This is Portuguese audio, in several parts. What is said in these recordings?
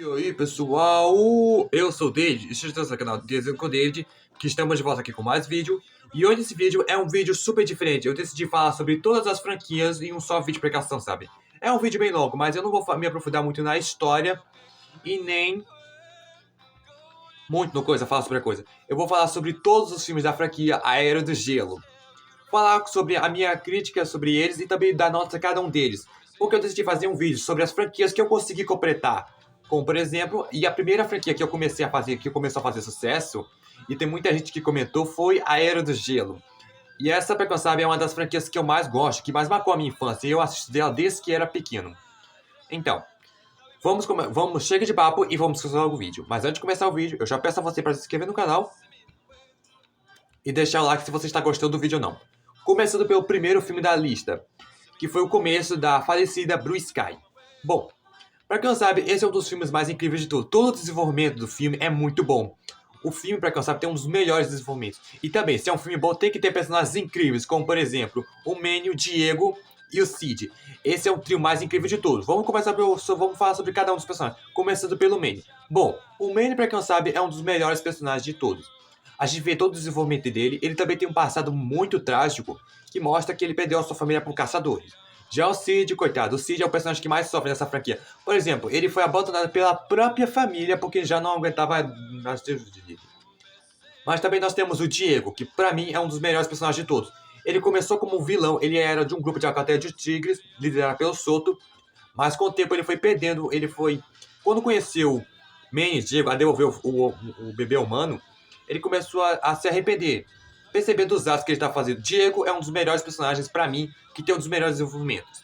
E aí pessoal, eu sou o David, estamos no canal Desenho com o David, que estamos de volta aqui com mais vídeo. E hoje esse vídeo é um vídeo super diferente, eu decidi falar sobre todas as franquias em um só vídeo de explicação, sabe? É um vídeo bem longo, mas eu não vou me aprofundar muito na história e nem muito no coisa, falar sobre a coisa. Eu vou falar sobre todos os filmes da franquia A Era do Gelo. Falar sobre a minha crítica sobre eles e também dar nota a cada um deles. Porque eu decidi fazer um vídeo sobre as franquias que eu consegui completar. Como, por exemplo, e a primeira franquia que eu comecei a fazer, que começou a fazer sucesso, e tem muita gente que comentou, foi A Era do Gelo. E essa, pra quem não sabe, é uma das franquias que eu mais gosto, que mais marcou a minha infância, e eu assisti dela desde que era pequeno. Então, chega de papo e vamos começar o vídeo. Mas antes de começar o vídeo, eu já peço a você para se inscrever no canal e deixar o like se você está gostando do vídeo ou não. Começando pelo primeiro filme da lista, que foi o começo da falecida Blue Sky. Bom, pra quem não sabe, esse é um dos filmes mais incríveis de todos. Todo o desenvolvimento do filme é muito bom. O filme, pra quem não sabe, tem um dos melhores desenvolvimentos. E também, se é um filme bom, tem que ter personagens incríveis, como por exemplo, o Manny, o Diego e o Sid. Esse é o trio mais incrível de todos. Vamos falar sobre cada um dos personagens, começando pelo Manny. Bom, o Manny, pra quem não sabe, é um dos melhores personagens de todos. A gente vê todo o desenvolvimento dele. Ele também tem um passado muito trágico, que mostra que ele perdeu a sua família por caçadores. Já o Sid, coitado, o Sid é o personagem que mais sofre nessa franquia. Por exemplo, ele foi abandonado pela própria família porque já não aguentava as dele. Mas também nós temos o Diego, que pra mim é um dos melhores personagens de todos. Ele começou como um vilão, ele era de um grupo de alcateia de tigres, liderado pelo Soto, mas com o tempo ele foi perdendo, Quando conheceu Manny, Diego, a devolver o bebê humano, ele começou a se arrepender, percebendo os atos que ele está fazendo. Diego é um dos melhores personagens pra mim, que tem um dos melhores desenvolvimentos.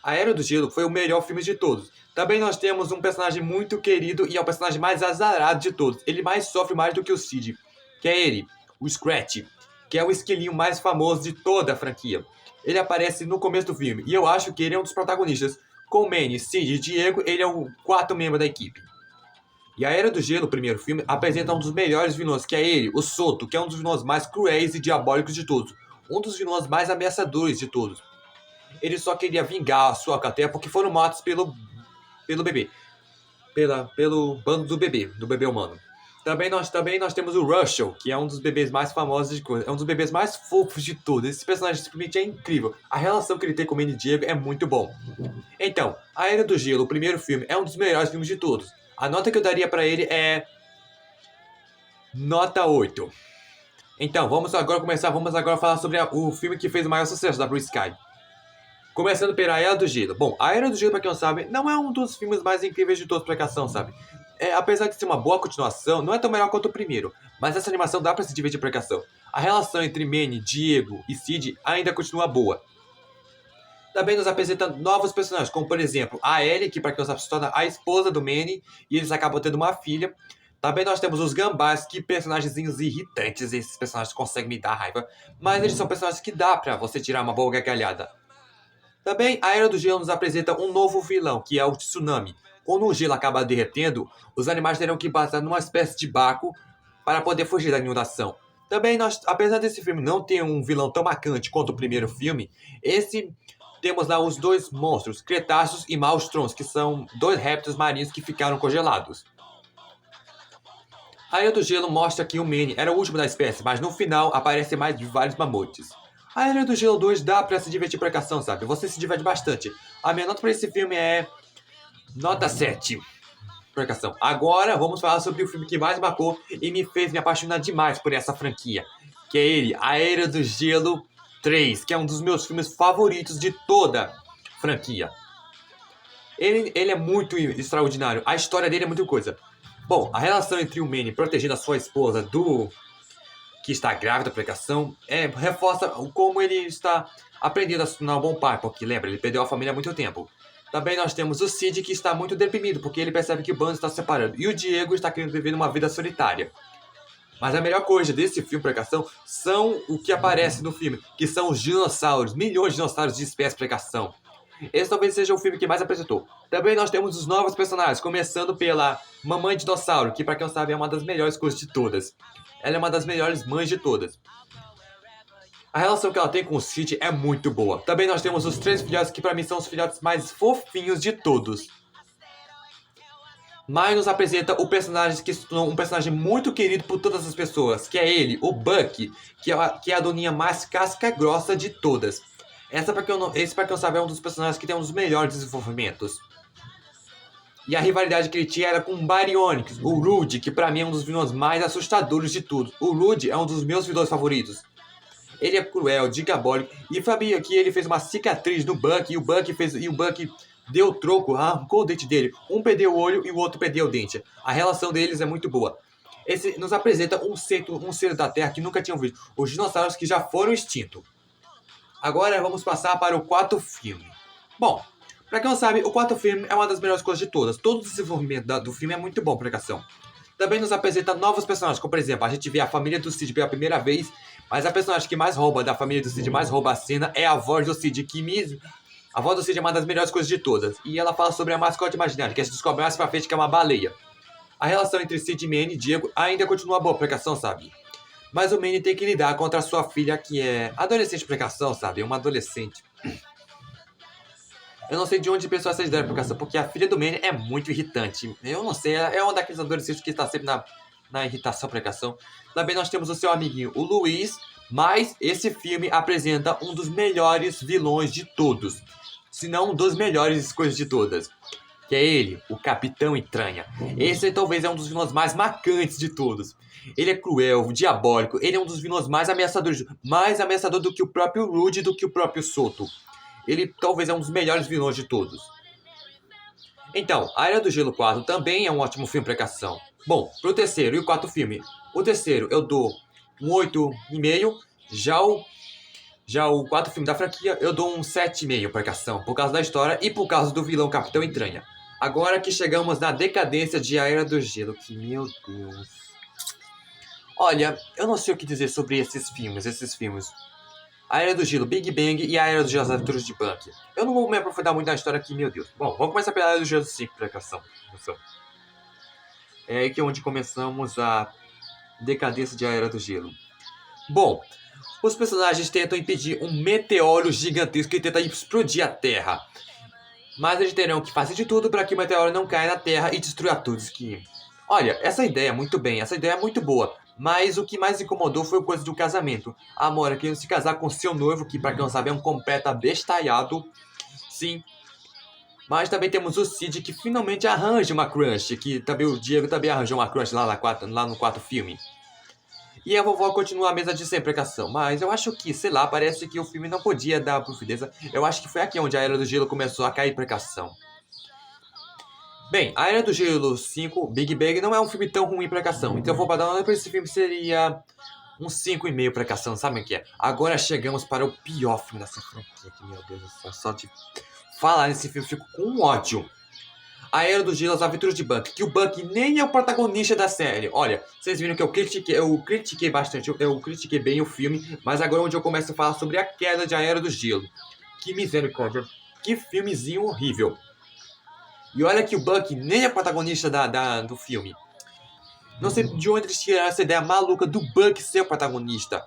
A Era do Gelo foi o melhor filme de todos. Também nós temos um personagem muito querido e é o personagem mais azarado de todos. Ele mais sofre mais do que o Sid, que é ele, o Scratch, que é o esquilinho mais famoso de toda a franquia. Ele aparece no começo do filme e eu acho que ele é um dos protagonistas. Com Manny, Sid e Diego, ele é o quarto membro da equipe. E a Era do Gelo, o primeiro filme, apresenta um dos melhores vilões, que é ele, o Soto, que é um dos vilões mais cruéis e diabólicos de todos. Um dos vilões mais ameaçadores de todos. Ele só queria vingar a sua alcateia porque foram mortos pelo bebê. Pelo bando do bebê humano. Também nós temos o Russell, que é um dos bebês mais famosos de coisa. É um dos bebês mais fofos de todos. Esse personagem simplesmente é incrível. A relação que ele tem com o Manny Diego é muito bom. Então, A Era do Gelo, o primeiro filme, é um dos melhores filmes de todos. A nota que eu daria pra ele é nota 8. Então, vamos agora falar sobre o filme que fez o maior sucesso da Blue Sky. Começando pela Era do Gelo. Bom, A Era do Gelo, pra quem não sabe, não é um dos filmes mais incríveis de todos pra ação, sabe? Apesar de ser uma boa continuação, não é tão melhor quanto o primeiro. Mas essa animação dá pra se divertir pra ação. A relação entre Manny, Diego e Sid ainda continua boa. Também nos apresenta novos personagens, como por exemplo, a Ellie, que pra quem não sabe se torna a esposa do Manny, e eles acabam tendo uma filha. Também nós temos os gambás, que personagens irritantes, esses personagens conseguem me dar raiva, mas eles são personagens que dá pra você tirar uma boa gargalhada. Também a Era do Gelo nos apresenta um novo vilão, que é o Tsunami. Quando o gelo acaba derretendo, os animais terão que passar numa espécie de barco para poder fugir da inundação. Também apesar desse filme não ter um vilão tão marcante quanto o primeiro filme, temos lá os dois monstros, Cretáceos e Maelstrons, que são dois répteis marinhos que ficaram congelados. A Era do Gelo mostra que o Manny era o último da espécie, mas no final aparecem mais de vários mamutes. A Era do Gelo 2 dá pra se divertir por ação, sabe? Você se diverte bastante. A minha nota pra esse filme é nota 7. Por ação. Agora vamos falar sobre o filme que mais marcou e me fez me apaixonar demais por essa franquia. Que é ele, A Era do Gelo 3, que é um dos meus filmes favoritos de toda a franquia. Ele é muito extraordinário. A história dele é muito coisa. Bom, a relação entre o Manny protegendo a sua esposa que está grávida por ação reforça como ele está aprendendo a se tornar um bom pai, porque lembra, ele perdeu a família há muito tempo. Também nós temos o Sid, que está muito deprimido, porque ele percebe que o bando está se separando, e o Diego está querendo viver uma vida solitária. Mas a melhor coisa desse filme Pregação são o que aparece no filme, que são os dinossauros, milhões de dinossauros de espécie Pregação. Esse talvez seja o filme que mais apresentou. Também nós temos os novos personagens, começando pela Mamãe Dinossauro, que pra quem não sabe é uma das melhores coisas de todas. Ela é uma das melhores mães de todas. A relação que ela tem com o Sid é muito boa. Também nós temos os três filhotes que pra mim são os filhotes mais fofinhos de todos. Mas nos apresenta o personagem que se tornou um personagem muito querido por todas as pessoas, que é ele, o Bucky, que é a doninha mais casca grossa de todas. Esse, pra quem não sabe, é um dos personagens que tem um dos melhores desenvolvimentos. E a rivalidade que ele tinha era com o Baryonyx, o Rude, que pra mim é um dos vilões mais assustadores de tudo. O Rude é um dos meus vilões favoritos. Ele é cruel, diabólico, e sabia que ele fez uma cicatriz no Bucky, e o Bucky deu troco, arrancou o dente dele. Um perdeu o olho e o outro perdeu o dente. A relação deles é muito boa. Esse nos apresenta um ser da Terra que nunca tinham visto. Os dinossauros que já foram extintos. Agora vamos passar para o quarto filme. Bom, pra quem não sabe, o quarto filme é uma das melhores coisas de todas. Todo o desenvolvimento do filme é muito bom, pregação. Também nos apresenta novos personagens, como por exemplo, a gente vê a família do Cid pela primeira vez, mas a personagem que mais rouba da família do Cid, mais rouba a cena, é a voz do Cid, a voz do Cid é uma das melhores coisas de todas. E ela fala sobre a mascote imaginária, que a gente descobre mais pra frente que é uma baleia. A relação entre Cid, Manny e Diego ainda continua boa, pregação, sabe? Mas o Manny tem que lidar contra a sua filha, que é adolescente, pregação, sabe? Uma adolescente. Eu não sei de onde pessoal essa ideia, porque a filha do Manny é muito irritante. Eu não sei, é um daqueles adolescentes que está sempre na irritação, pregação. Também nós temos o seu amiguinho, o Luiz, mas esse filme apresenta um dos melhores vilões de todos. Se não um dos melhores coisas de todas. Que é ele, o Capitão Entranha. Esse talvez é um dos vilões mais marcantes de todos. Ele é cruel, diabólico, ele é um dos vilões mais ameaçadores. Mais ameaçador do que o próprio Rude e do que o próprio Soto. Ele talvez é um dos melhores vilões de todos. Então, A Era do Gelo 4 também é um ótimo filme pra ação. Bom, pro terceiro e o quarto filme. O terceiro eu dou um 8,5. Já o quarto filme da franquia eu dou um 7,5 pra ação. Por causa da história e por causa do vilão Capitão Entranha. Agora que chegamos na decadência de A Era do Gelo. Que meu Deus. Olha, eu não sei o que dizer sobre esses filmes. A Era do Gelo, Big Bang e A Era do Gelo, As Aventuras de Bucky. Eu não vou me aprofundar muito na história aqui, meu Deus. Bom, vamos começar pela Era do Gelo 5, precação. É aí que é onde começamos a decadência de A Era do Gelo. Bom, os personagens tentam impedir um meteoro gigantesco que tenta explodir a Terra. Mas eles terão que fazer de tudo para que o meteoro não caia na Terra e destrua todos que... Olha, essa ideia é muito boa. Mas o que mais incomodou foi a coisa do casamento. A Mora querendo se casar com seu noivo, que pra quem não sabe é um completo abestalhado. Sim. Mas também temos o Cid, que finalmente arranja uma crush. Que também o Diego também arranjou uma crush lá no quarto filme. E a vovó continua a mesa de sem precação. Mas eu acho que, sei lá, parece que o filme não podia dar profundeza. Eu acho que foi aqui onde a Era do Gelo começou a cair precação. Bem, A Era do Gelo 5, Big Bang, não é um filme tão ruim pra cação. Então eu vou dar uma nota pra esse filme, seria um 5,5 pra cação, sabe o que é? Agora chegamos para o pior filme dessa franquia, que meu Deus do céu, só de falar nesse filme eu fico com ódio. A Era do Gelo, As Aventuras de Bucky, que o Bucky nem é o protagonista da série. Olha, vocês viram que eu critiquei bastante, eu critiquei bem o filme, mas agora é onde eu começo a falar sobre a queda de A Era do Gelo. Que misericórdia, que filmezinho horrível. E olha que o Bucky nem é protagonista do filme. Não sei de onde eles tiraram essa ideia maluca do Bucky ser o protagonista.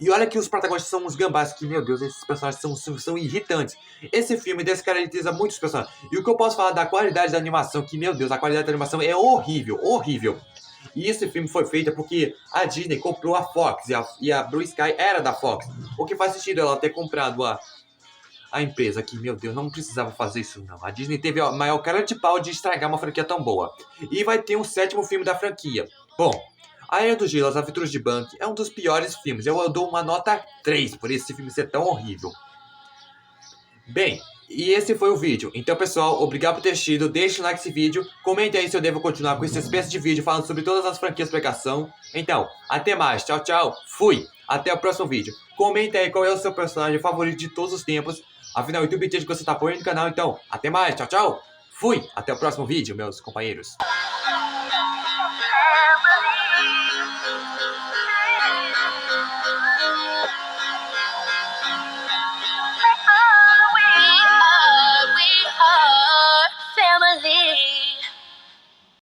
E olha que os protagonistas são os gambás, que, meu Deus, esses personagens são irritantes. Esse filme descaracteriza muitos personagens. E o que eu posso falar da qualidade da animação, que, meu Deus, a qualidade da animação é horrível, horrível. E esse filme foi feito porque a Disney comprou a Fox, e a Blue Sky era da Fox. O que faz sentido ela ter comprado a empresa que, meu Deus, não precisava fazer isso não. A Disney teve a maior cara de pau de estragar uma franquia tão boa. E vai ter um 7º filme da franquia. Bom, A Era do Gelo, As Aventuras de Bucky é um dos piores filmes. Eu dou uma nota 3 por esse filme ser tão horrível. Bem, e esse foi o vídeo. Então, pessoal, obrigado por ter assistido. Deixe um like nesse vídeo. Comente aí se eu devo continuar com essa espécie de vídeo falando sobre todas as franquias pregação. Então, até mais. Tchau, tchau. Fui. Até o próximo vídeo. Comente aí qual é o seu personagem favorito de todos os tempos. Afinal, o YouTube entende que você está apoiando o canal. Então, até mais. Tchau, tchau. Fui. Até o próximo vídeo, meus companheiros.